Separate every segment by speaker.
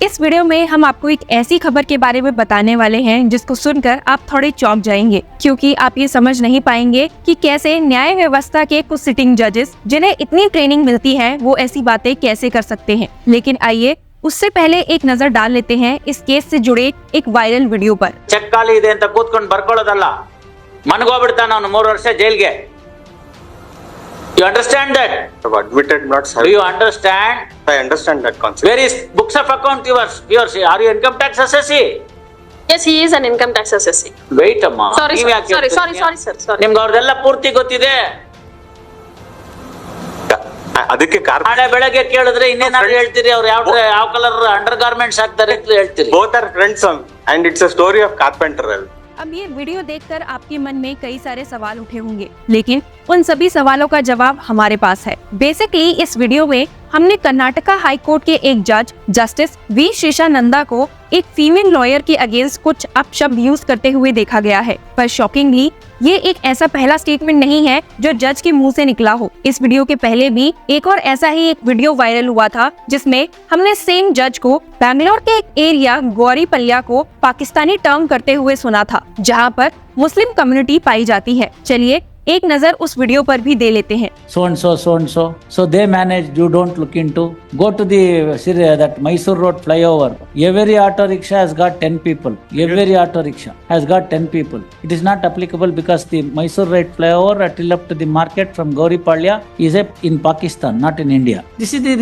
Speaker 1: इस वीडियो में हम आपको एक ऐसी खबर के बारे में बताने वाले हैं जिसको सुनकर आप थोड़े चौंक जाएंगे, क्योंकि आप ये समझ नहीं पाएंगे कि कैसे न्याय व्यवस्था के कुछ सिटिंग जजेस जिन्हें इतनी ट्रेनिंग मिलती है वो ऐसी बातें कैसे कर सकते हैं। लेकिन आइए उससे पहले एक नजर डाल लेते हैं इस केस से जुड़े एक वायरल वीडियो पर।
Speaker 2: ಚೆಕ್ ಖಾಲಿ ಇದೆ ಅಂತ ಕೂತ್ಕೊಂಡು ಬರ್ಕೊಳ್ಳೋದಲ್ಲ, ಮನ್ಗೋಗ್ಬಿಡ್ತಾನ ಅವನು 3 ವರ್ಷ ಜೈಲ್ಗೆ. You understand that?
Speaker 3: I've admitted not serving.
Speaker 2: Do you understand?
Speaker 3: I understand that concept.
Speaker 2: Where is books of account yours? Are you income tax assessee?
Speaker 4: Yes, he is an income tax assessee.
Speaker 2: Wait amma.
Speaker 4: Sorry, sir.
Speaker 2: ನಿಮ್ಗೆ ಅವ್ರದೆಲ್ಲ ಪೂರ್ತಿ ಗೊತ್ತಿದೆ.
Speaker 3: ಅದಕ್ಕೆ
Speaker 2: ನಾಳೆ ಬೆಳಗ್ಗೆ ಕೇಳಿದ್ರೆ ಇನ್ನೇನಾದ್ರು ಹೇಳ್ತೀರಿ, ಅವ್ರು ಯಾವ ಕಲರ್ ಅಂಡರ್ ಗಾರ್ಮೆಂಟ್ಸ್ ಹಾಕ್ತಾರೆ ಅಂತ ಹೇಳ್ತೀರಿ.
Speaker 3: Both are friends and it's a story of carpenter.
Speaker 1: अब ये वीडियो देखकर आपके मन में कई सारे सवाल उठे होंगे, लेकिन उन सभी सवालों का जवाब हमारे पास है। बेसिकली इस वीडियो में हमने कर्नाटका हाई कोर्ट के एक जज जस्टिस वी शेषानंदा को एक फीमेल लॉयर के अगेंस्ट कुछ अपशब्द यूज करते हुए देखा गया है। पर शॉकिंगली ये एक ऐसा पहला स्टेटमेंट नहीं है जो जज के मुंह से निकला हो। इस वीडियो के पहले भी एक और ऐसा ही एक वीडियो वायरल हुआ था जिसमें हमने सेम जज को बैंगलोर के एक एरिया गौरीपल्या को पाकिस्तानी टर्म करते हुए सुना था, जहां पर मुस्लिम कम्युनिटी पाई जाती है। चलिए एक नजर उस वीडियो पर भी दे लेते हैं।
Speaker 5: So and so. So they managed. You don't look into. Go to that Mysore Road flyover. Every auto rickshaw has got 10 people. Every auto rickshaw has got 10 people. It is not applicable because the Mysore Road flyover till up to the market from Gauripalya is in Pakistan, not in India. This is the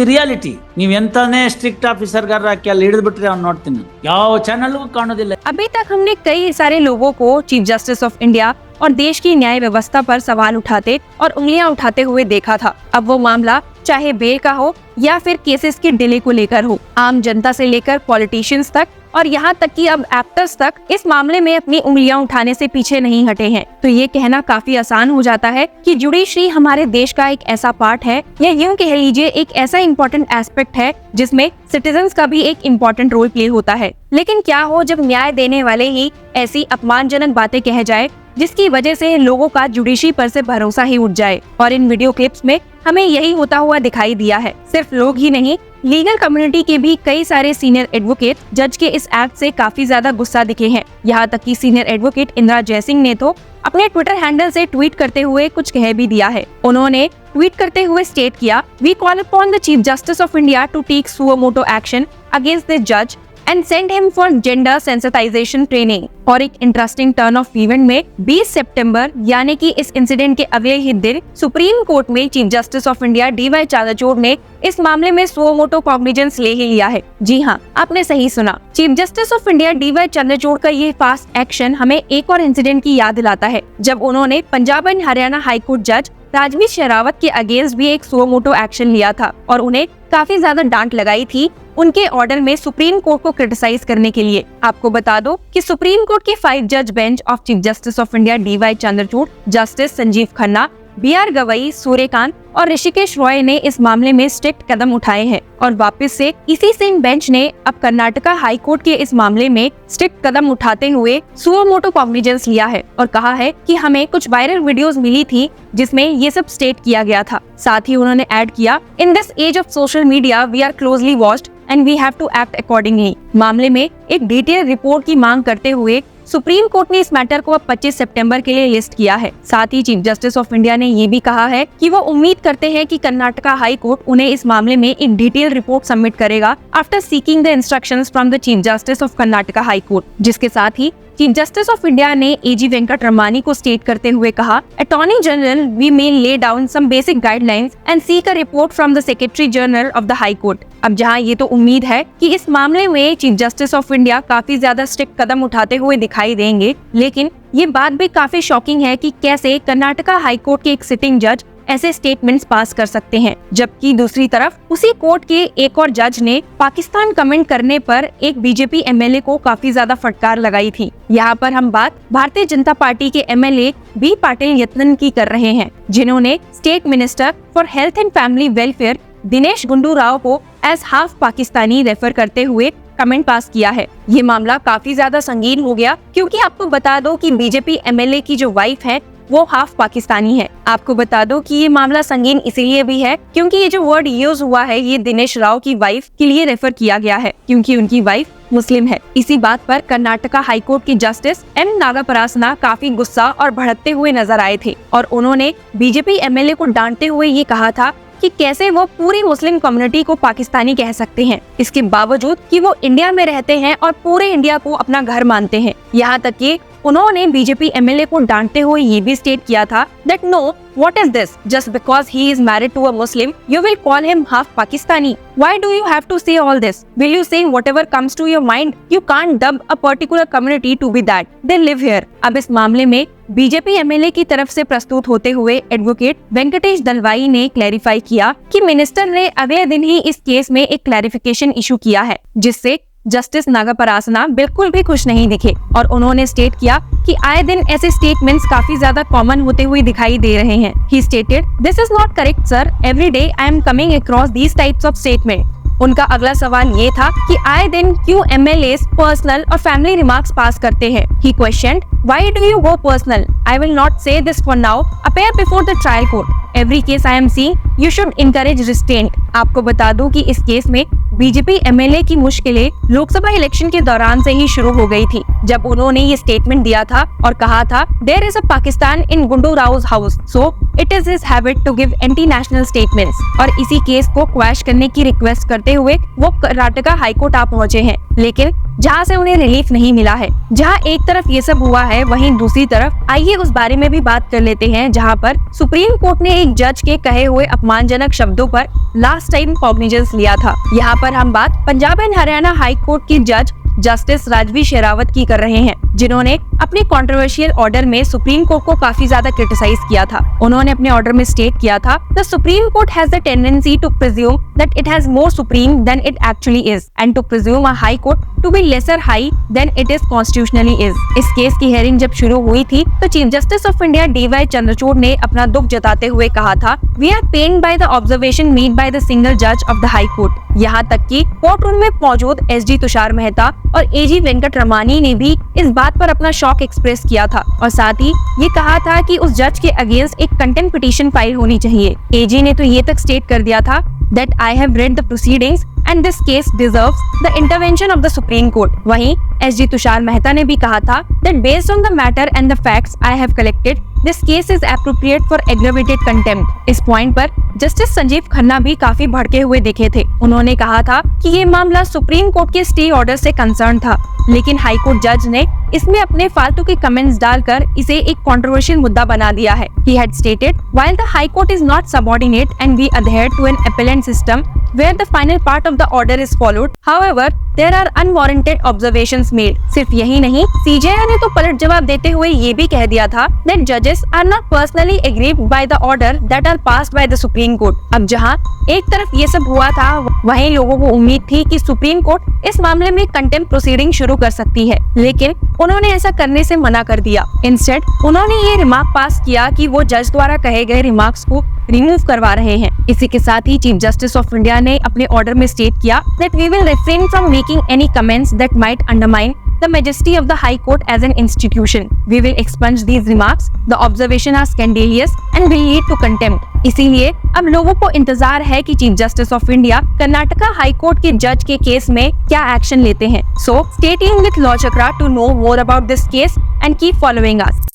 Speaker 5: reality. ನೀವು ಎಂತಾನೇ strict officer ಗಾರ ಹಾಕಿ ಅಲ್ಲಿ ಹಿಡಿದು ಬಿಟ್ರೆ ಅವ್ನು ನೋಡ್ತೀನಿ, ಯಾವ ಚಾನಲ್ಗೂ ಕಾಣೋದಿಲ್ಲ।
Speaker 1: अभी तक हमने कई सारे लोगों को चीफ जस्टिस ऑफ इंडिया और देश की न्याय व्यवस्था पर सवाल उठाते और उंगलियां उठाते हुए देखा था। अब वो मामला चाहे बेल का हो या फिर केसेस के डिले को लेकर हो, आम जनता से लेकर पॉलिटिशियंस तक और यहाँ तक कि अब एक्टर्स तक इस मामले में अपनी उंगलियां उठाने से पीछे नहीं हटे हैं। तो ये कहना काफी आसान हो जाता है कि जुडिशरी हमारे देश का एक ऐसा पार्ट है, या यूं कह लीजिए एक ऐसा इम्पोर्टेंट एस्पेक्ट है जिसमें सिटीजन्स का भी एक इम्पोर्टेंट रोल प्ले होता है। लेकिन क्या हो जब न्याय देने वाले ही ऐसी अपमानजनक बातें कह जाए जिसकी वजह से लोगों का जुडिशरी पर से भरोसा ही उठ जाए। और इन वीडियो क्लिप्स में हमें यही होता हुआ दिखाई दिया है। सिर्फ लोग ही नहीं, लीगल कम्युनिटी के भी कई सारे सीनियर एडवोकेट जज के इस एक्ट से काफी ज्यादा गुस्सा दिखे हैं। यहाँ तक कि सीनियर एडवोकेट इंदिरा जयसिंह ने तो अपने ट्विटर हैंडल से ट्वीट करते हुए कुछ कह भी दिया है। उन्होंने ट्वीट करते हुए स्टेट किया, we call upon the chief justice of India to take suo motu action against this जज and send him for gender sensitization training। और एक इंटरेस्टिंग टर्न ऑफ इवेंट में 20 सितंबर यानी कि इस इंसिडेंट के अगले ही दिन सुप्रीम कोर्ट में chief justice of India DY Chandrachud ने इस मामले में सुओ मोटो कॉग्निजेंस ले ही लिया है। जी हाँ, आपने सही सुना। Chief justice of India DY Chandrachud का ये फास्ट एक्शन हमें एक और इंसिडेंट की याद दिलाता है, जब उन्होंने Punjab and Haryana high court जज राजवीर शेरावत के अगेंस्ट भी एक सुओ मोटो एक्शन लिया था और उन्हें काफी ज्यादा डांट लगाई थी उनके ऑर्डर में सुप्रीम कोर्ट को क्रिटिसाइज करने के लिए। आपको बता दो कि सुप्रीम कोर्ट के 5 जज bench of chief justice of India DY Chandrachud, justice Sanjeev Khanna, BR Gavai, Suryakant और ऋषिकेश रॉय ने इस मामले में स्ट्रिक्ट कदम उठाए हैं और वापस से इसी सेम बेंच ने अब कर्नाटका हाई कोर्ट के इस मामले में स्ट्रिक्ट कदम उठाते हुए सुओ मोटो कॉग्निजेंस लिया है और कहा है कि हमें कुछ वायरल वीडियोस मिली थी जिसमें ये सब स्टेट किया गया था। साथ ही उन्होंने ऐड किया, in this age of social media we are closely watched and we have to act accordingly. मामले में एक डिटेल रिपोर्ट की मांग करते हुए सुप्रीम कोर्ट ने इस मैटर को अब 25 सितंबर के लिए लिस्ट किया है। साथ ही चीफ जस्टिस ऑफ इंडिया ने ये भी कहा है कि वो उम्मीद करते हैं कि कर्नाटका हाई कोर्ट उन्हें इस मामले में एक डिटेल रिपोर्ट सबमिट करेगा after seeking the instructions from the chief justice of Karnataka high court. जिसके साथ ही चीफ जस्टिस ऑफ इंडिया ने AG वेंकट रमानी को स्टेट करते हुए कहा, attorney general we may lay down some basic guidelines and seek a report from the secretary general of the high court. अब जहां ये तो उम्मीद है कि इस मामले में चीफ जस्टिस ऑफ इंडिया काफी ज्यादा स्ट्रिक्ट कदम उठाते हुए दिखाई देंगे, लेकिन ये बात भी काफी शॉकिंग है कि कैसे कर्नाटका हाई कोर्ट के एक सिटिंग जज ऐसे स्टेटमेंट्स पास कर सकते हैं, जबकि दूसरी तरफ उसी कोर्ट के एक और जज ने पाकिस्तान कमेंट करने पर एक BJP MLA को काफी ज्यादा फटकार लगाई थी। यहाँ पर हम बात भारतीय जनता पार्टी के MLA B पाटिल यत्नन की कर रहे हैं, जिन्होंने state minister for health and family welfare Dinesh Gundu Rao को एज हाफ पाकिस्तानी रेफर करते हुए कमेंट पास किया है। ये मामला काफी ज्यादा संगीन हो गया क्योंकि आपको बता दो कि BJP MLA की जो वाइफ है वो हाफ पाकिस्तानी है। आपको बता दो कि ये मामला संगीन इसीलिए भी है क्योंकि ये जो वर्ड यूज हुआ है ये दिनेश राव की वाइफ के लिए रेफर किया गया है क्योंकि उनकी वाइफ मुस्लिम है। इसी बात पर कर्नाटका हाई कोर्ट के जस्टिस एम नागपरासना काफी गुस्सा और भड़कते हुए नजर आए थे और उन्होंने बीजेपी एमएलए को डांटते हुए ये कहा था कि कैसे वो पूरी मुस्लिम कम्युनिटी को पाकिस्तानी कह सकते हैं, इसके बावजूद कि वो इंडिया में रहते हैं और पूरे इंडिया को अपना घर मानते हैं। यहाँ तक कि उन्होंने बीजेपी एमएलए को डांटते हुए ये भी स्टेट किया था that no what is this, just because he is married to a Muslim you will call him half Pakistani, why do you have to say all this, will you say whatever comes to your mind, you can't dub a particular community to be that, they live here. अब इस मामले में BJP MLA की तरफ से प्रस्तुत होते हुए एडवोकेट वेंकटेश दलवाई ने क्लैरिफाई किया कि मिनिस्टर ने अगले दिन ही इस केस में एक क्लैरिफिकेशन इशू किया है जिससे जस्टिस नागपरासना बिल्कुल भी खुश नहीं दिखे और उन्होंने स्टेट किया कि आए दिन ऐसे स्टेटमेंट्स काफी ज्यादा कॉमन होते हुए दिखाई दे रहे हैं। He stated, this is not correct sir, every day I am coming across these types of statement. उनका अगला सवाल ये था कि आए दिन क्यों एमएलएस पर्सनल और फैमिली रिमार्क्स पास करते हैं। He questioned, why do you go personal, I will not say this for now, appear before the trial court, every case I am seeing you should encourage restraint. आपको बता दूं कि इस case में BJP MLA की मुश्किलें Lok Sabha election के दौरान से ही शुरू हो गई थी जब उन्होंने ये स्टेटमेंट दिया था और कहा था there is a Pakistan in Gundu Rao's house so it is his habit to give anti national statements. और इसी केस को क्वैश करने की रिक्वेस्ट करते हुए वो कर्नाटका हाईकोर्ट आ पहुंचे हैं, लेकिन जहां से उन्हें रिलीफ नहीं मिला है। जहां एक तरफ ये सब हुआ है वहीं दूसरी तरफ आइए उस बारे में भी बात कर लेते हैं जहां पर सुप्रीम कोर्ट ने एक जज के कहे हुए अपमानजनक शब्दों पर लास्ट टाइम कॉग्निजेंस लिया था। यहाँ पर हम बात Punjab and Haryana high court के जज जस्टिस राजवी शेरावत की कर रहे हैं जिन्होंने अपने कंट्रोवर्शियल ऑर्डर में सुप्रीम कोर्ट को काफी ज्यादा क्रिटिसाइज किया था। उन्होंने अपने ऑर्डर में स्टेट किया था the supreme court has the tendency to presume that it has more supreme than it actually is and to presume a high court to be lesser high than it is constitutionally is. इस case की hearing जब शुरू हुई थी तो chief justice of India DY Chandrachud ने अपना दुख जताते हुए कहा था we are pained by the observation made by the single जज ऑफ द हाई कोर्ट। यहाँ तक कि कोर्ट रूम में मौजूद SD तुषार मेहता और AG वेंकट रमानी ने भी इस बात पर अपना शॉक एक्सप्रेस किया था और साथ ही ये कहा था कि उस जज के अगेंस्ट एक कंटेम्प्ट पिटीशन फाइल होनी चाहिए। AG ने तो ये तक स्टेट कर दिया था that I have read the proceedings and this case deserves the intervention of the Supreme Court। वहीं SG तुषार मेहता ने भी कहा था that based on the matter and the facts I have collected, this case is appropriate for aggravated contempt। इस point पर justice Sanjeev Khanna भी काफी भड़के हुए दिखे थे। उन्होंने कहा था कि ये मामला सुप्रीम कोर्ट के स्टे ऑर्डर से कंसर्न था, लेकिन हाई कोर्ट जज ने इसमें अपने फालतू के कमेंट्स डालकर इसे एक कंट्रोवर्शियल मुद्दा बना दिया है। He had stated, while the High Court is not subordinate and we adhere to an appellant system where the final part of the order is followed, however, there are unwarranted observations made। सिर्फ यही नहीं, CJI ने तो पलट जवाब देते हुए ये भी कह दिया था that judges are not personally aggrieved by the order that are passed by the Supreme Court। अब जहां एक तरफ ये सब हुआ था वहीं लोगों को उम्मीद थी कि सुप्रीम कोर्ट इस मामले में कंटेम्प्ट प्रोसीडिंग शुरू कर सकती है, लेकिन उन्होंने ऐसा करने से मना कर दिया। इंस्टेड उन्होंने ये रिमार्क पास किया कि वो जज द्वारा कहे गए रिमार्क्स को रिमूव करवा रहे हैं। इसी के साथ ही चीफ जस्टिस ऑफ इंडिया ने अपने ऑर्डर में स्टेट किया that we will refrain from making any comments that might undermine the majesty of the High Court as an institution। We will expunge these remarks। The observation are scandalous and will lead to contempt। इसीलिए अब लोगों को इंतजार है कि chief justice of India Karnataka high court के जज के केस में क्या एक्शन लेते हैं। So stay tuned with Law Chakra to know more about this case and keep following us।